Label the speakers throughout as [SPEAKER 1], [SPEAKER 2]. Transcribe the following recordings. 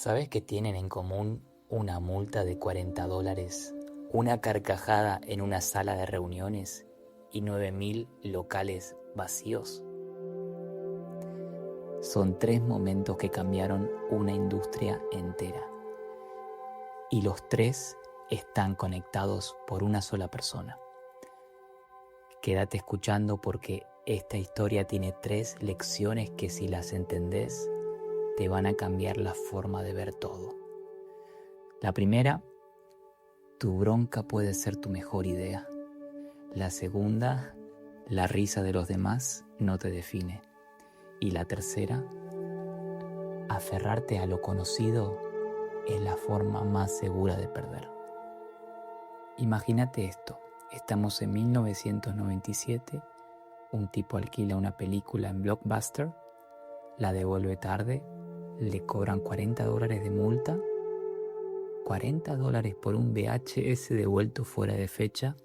[SPEAKER 1] ¿Sabes que tienen en común una multa de $40, una carcajada en una sala de reuniones y 9.000 locales vacíos? Son 3 momentos que cambiaron una industria entera. Y los 3 están conectados por una sola persona. Quédate escuchando porque esta historia tiene 3 lecciones que, si las entendés, te van a cambiar la forma de ver todo. La primera: tu bronca puede ser tu mejor idea. La segunda: la risa de los demás no te define. Y la tercera: aferrarte a lo conocido es la forma más segura de perder. Imagínate esto: estamos en 1997, un tipo alquila una película en Blockbuster, la devuelve tarde, le cobran $40 de multa, $40 por un VHS devuelto fuera de fecha.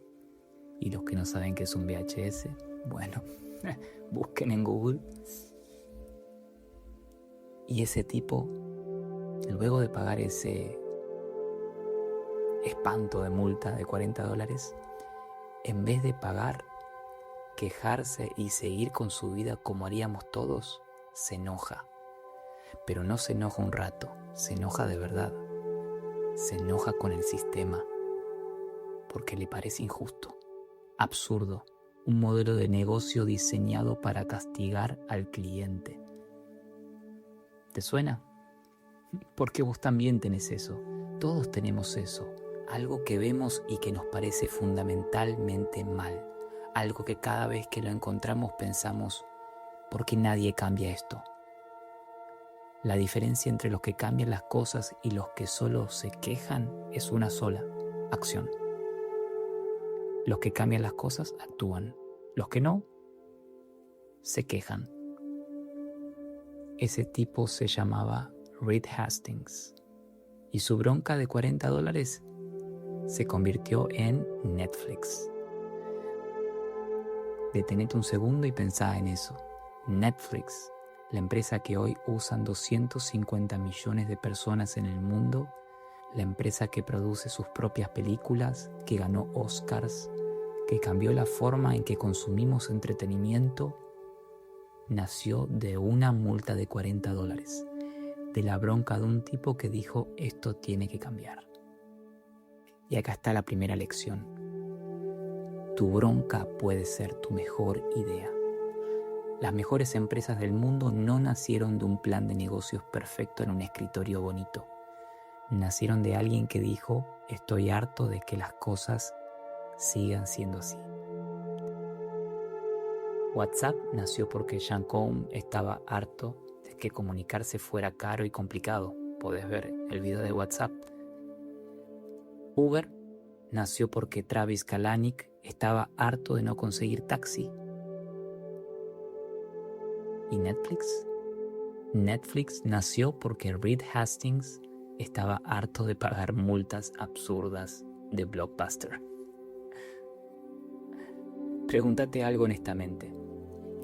[SPEAKER 1] Y los que no saben qué es un VHS, bueno, busquen en Google. Y ese tipo, luego de pagar ese espanto de multa de $40, en vez de pagar, quejarse y seguir con su vida como haríamos todos, se enoja. Pero no se enoja un rato, se enoja de verdad. Se enoja con el sistema porque le parece injusto, absurdo, un modelo de negocio diseñado para castigar al cliente. ¿Te suena? Porque vos también tenés eso. Todos tenemos eso. Algo que vemos y que nos parece fundamentalmente mal. Algo que cada vez que lo encontramos pensamos: ¿por qué nadie cambia esto? La diferencia entre los que cambian las cosas y los que solo se quejan es una sola: acción. Los que cambian las cosas actúan. Los que no, se quejan. Ese tipo se llamaba Reed Hastings. Y su bronca de $40 se convirtió en Netflix. Detenete un segundo y pensá en eso. Netflix, la empresa que hoy usan 250 millones de personas en el mundo, la empresa que produce sus propias películas, que ganó Oscars, que cambió la forma en que consumimos entretenimiento, nació de una multa de $40, de la bronca de un tipo que dijo: esto tiene que cambiar. Y acá está la primera lección: tu bronca puede ser tu mejor idea. Las mejores empresas del mundo no nacieron de un plan de negocios perfecto en un escritorio bonito. Nacieron de alguien que dijo: estoy harto de que las cosas sigan siendo así. WhatsApp nació porque Sean Cohn estaba harto de que comunicarse fuera caro y complicado. Podés ver el video de WhatsApp. Uber nació porque Travis Kalanick estaba harto de no conseguir taxi. ¿Y Netflix? Netflix nació porque Reed Hastings estaba harto de pagar multas absurdas de Blockbuster. Pregúntate algo honestamente: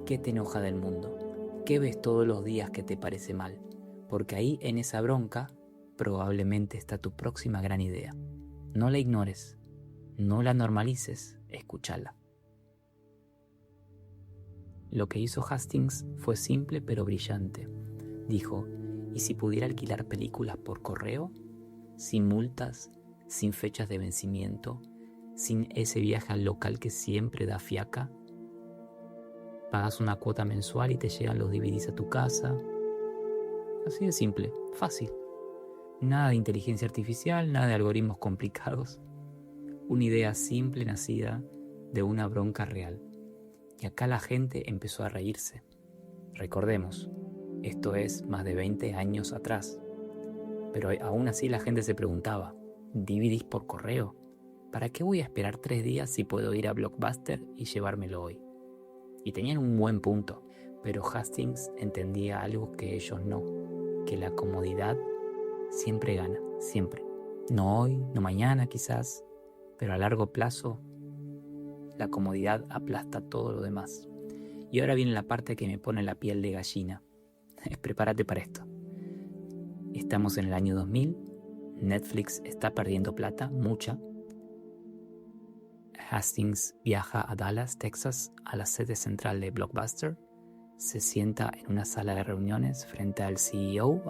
[SPEAKER 1] ¿qué te enoja del mundo? ¿Qué ves todos los días que te parece mal? Porque ahí, en esa bronca, probablemente está tu próxima gran idea. No la ignores, no la normalices, escúchala. Lo que hizo Hastings fue simple pero brillante. Dijo: ¿y si pudiera alquilar películas por correo? Sin multas, sin fechas de vencimiento, sin ese viaje al local que siempre da fiaca. Pagas una cuota mensual y te llegan los DVDs a tu casa. Así de simple, fácil. Nada de inteligencia artificial, nada de algoritmos complicados. Una idea simple nacida de una bronca real. Y acá la gente empezó a reírse. Recordemos, esto es más de 20 años atrás. Pero aún así la gente se preguntaba: ¿DVDs por correo? ¿Para qué voy a esperar 3 días si puedo ir a Blockbuster y llevármelo hoy? Y tenían un buen punto, pero Hastings entendía algo que ellos no: que la comodidad siempre gana, siempre. No hoy, no mañana quizás, pero a largo plazo la comodidad aplasta todo lo demás. Y ahora viene la parte que me pone la piel de gallina. Prepárate para esto. Estamos en el año 2000, Netflix está perdiendo plata, mucha. Hastings viaja a Dallas, Texas, a la sede central de Blockbuster, se sienta en una sala de reuniones frente al CEO,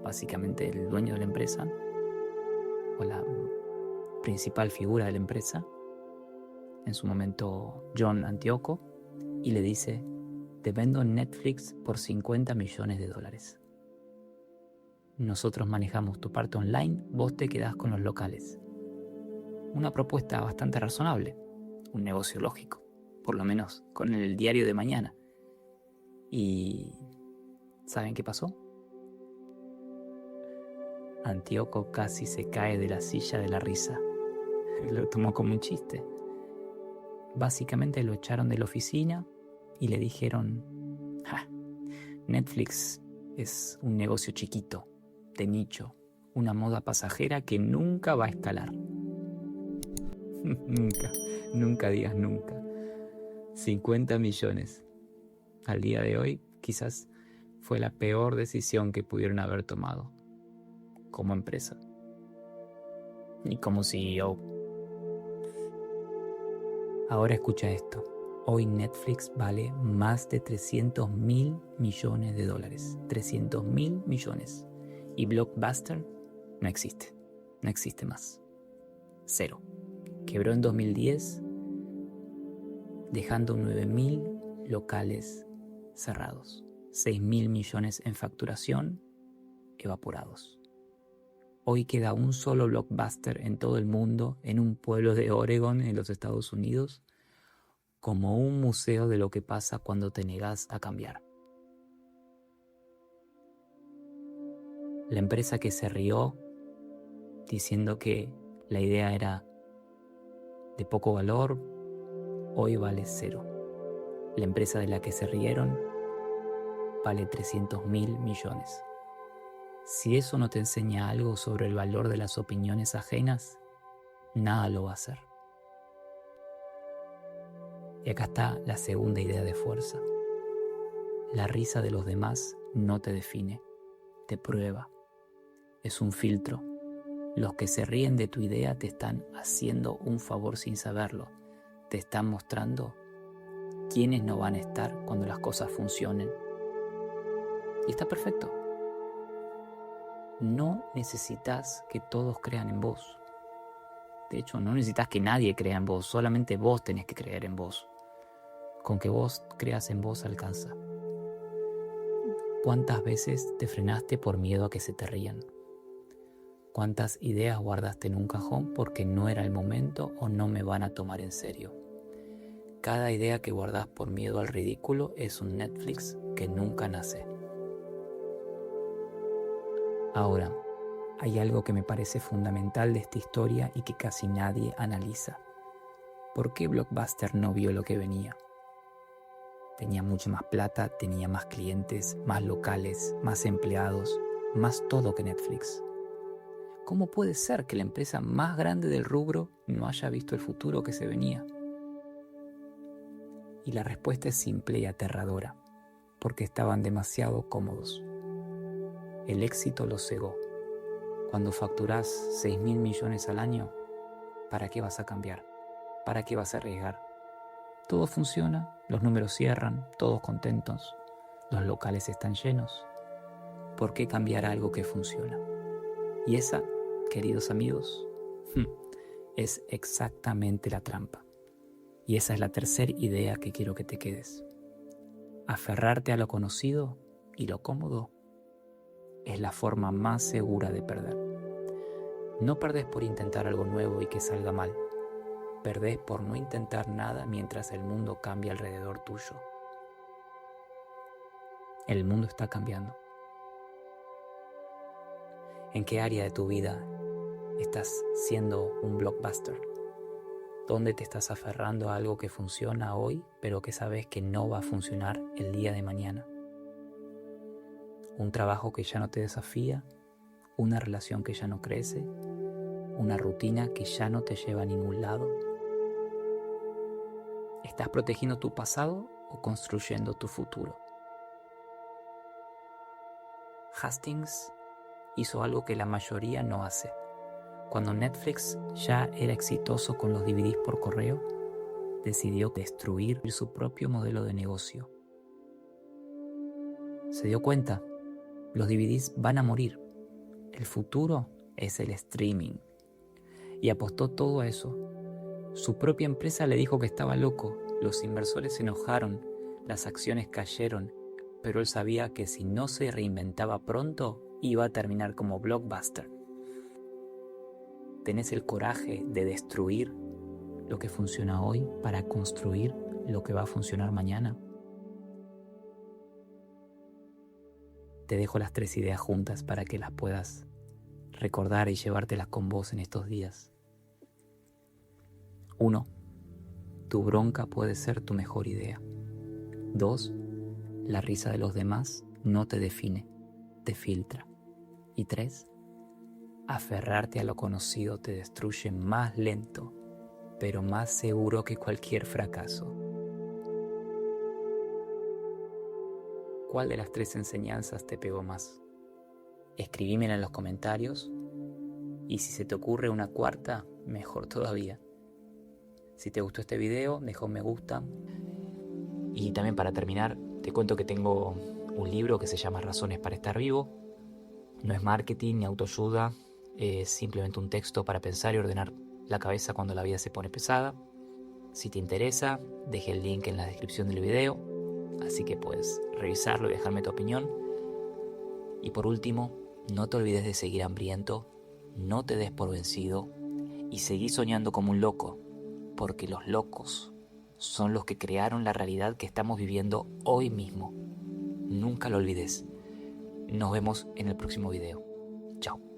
[SPEAKER 1] básicamente el dueño de la empresa, o la principal figura de la empresa, en su momento John Antioco, y le dice: te vendo Netflix por $50 millones. Nosotros manejamos tu parte online, vos te quedás con los locales. Una propuesta bastante razonable, un negocio lógico, por lo menos con el diario de mañana. ¿Y saben qué pasó? Antíoco casi se cae de la silla de la risa. Lo tomó como un chiste. Básicamente lo echaron de la oficina y le dijeron: Netflix es un negocio chiquito, de nicho, una moda pasajera que nunca va a escalar. Nunca digas nunca. 50 millones. Al día de hoy, quizás fue la peor decisión que pudieron haber tomado como empresa y como CEO. Ahora escucha esto. Hoy Netflix vale más de $300 mil millones. 300 mil millones. Y Blockbuster no existe. No existe más. Cero. Quebró en 2010, dejando 9.000 locales cerrados. 6.000 millones en facturación evaporados. Hoy queda un solo Blockbuster en todo el mundo, en un pueblo de Oregon, en los Estados Unidos, como un museo de lo que pasa cuando te negás a cambiar. La empresa que se rió diciendo que la idea era de poco valor, hoy vale cero. La empresa de la que se rieron vale 300 mil millones. Si eso no te enseña algo sobre el valor de las opiniones ajenas, nada lo va a hacer. Y acá está la segunda idea de fuerza. La risa de los demás no te define, te prueba. Es un filtro. Los que se ríen de tu idea te están haciendo un favor sin saberlo. Te están mostrando quiénes no van a estar cuando las cosas funcionen. Y está perfecto. No necesitas que todos crean en vos. De hecho, no necesitas que nadie crea en vos. Solamente vos tenés que creer en vos. Con que vos creas en vos alcanza. ¿Cuántas veces te frenaste por miedo a que se te rían? ¿Cuántas ideas guardaste en un cajón porque no era el momento o no me van a tomar en serio? Cada idea que guardás por miedo al ridículo es un Netflix que nunca nace. Ahora, hay algo que me parece fundamental de esta historia y que casi nadie analiza. ¿Por qué Blockbuster no vio lo que venía? Tenía mucha más plata, tenía más clientes, más locales, más empleados, más todo que Netflix. ¿Cómo puede ser que la empresa más grande del rubro no haya visto el futuro que se venía? Y la respuesta es simple y aterradora, porque estaban demasiado cómodos. El éxito los cegó. Cuando facturás 6.000 millones al año, ¿para qué vas a cambiar? ¿Para qué vas a arriesgar? Todo funciona, los números cierran, todos contentos, los locales están llenos. ¿Por qué cambiar algo que funciona? Y esa, queridos amigos, es exactamente la trampa. Y esa es la tercera idea que quiero que te quedes. Aferrarte a lo conocido y lo cómodo es la forma más segura de perder. No perdés por intentar algo nuevo y que salga mal. Perdés por no intentar nada mientras el mundo cambia alrededor tuyo. El mundo está cambiando. ¿En qué área de tu vida estás siendo un blockbuster? ¿Dónde te estás aferrando a algo que funciona hoy, pero que sabes que no va a funcionar el día de mañana? Un trabajo que ya no te desafía, una relación que ya no crece, una rutina que ya no te lleva a ningún lado. ¿Estás protegiendo tu pasado o construyendo tu futuro? Hastings hizo algo que la mayoría no hace. Cuando Netflix ya era exitoso con los DVDs por correo, decidió destruir su propio modelo de negocio. Se dio cuenta, los DVDs van a morir. El futuro es el streaming. Y apostó todo a eso. Su propia empresa le dijo que estaba loco. Los inversores se enojaron, las acciones cayeron, pero él sabía que si no se reinventaba pronto, iba a terminar como Blockbuster. ¿Tenés el coraje de destruir lo que funciona hoy para construir lo que va a funcionar mañana? Te dejo las 3 ideas juntas para que las puedas recordar y llevártelas con vos en estos días. 1. Tu bronca puede ser tu mejor idea. 2. La risa de los demás no te define, te filtra. Y 3. Aferrarte a lo conocido te destruye más lento, pero más seguro que cualquier fracaso. ¿Cuál de las 3 enseñanzas te pegó más? Escribímela en los comentarios y si se te ocurre una cuarta, mejor todavía. Si te gustó este video, deja un me gusta. Y también para terminar, te cuento que tengo un libro que se llama Razones para estar vivo. No es marketing ni autoayuda, es simplemente un texto para pensar y ordenar la cabeza cuando la vida se pone pesada. Si te interesa, dejé el link en la descripción del video, así que puedes revisarlo y dejarme tu opinión. Y por último, no te olvides de seguir hambriento, no te des por vencido y seguí soñando como un loco, porque los locos son los que crearon la realidad que estamos viviendo hoy mismo. Nunca lo olvides. Nos vemos en el próximo video. Chao.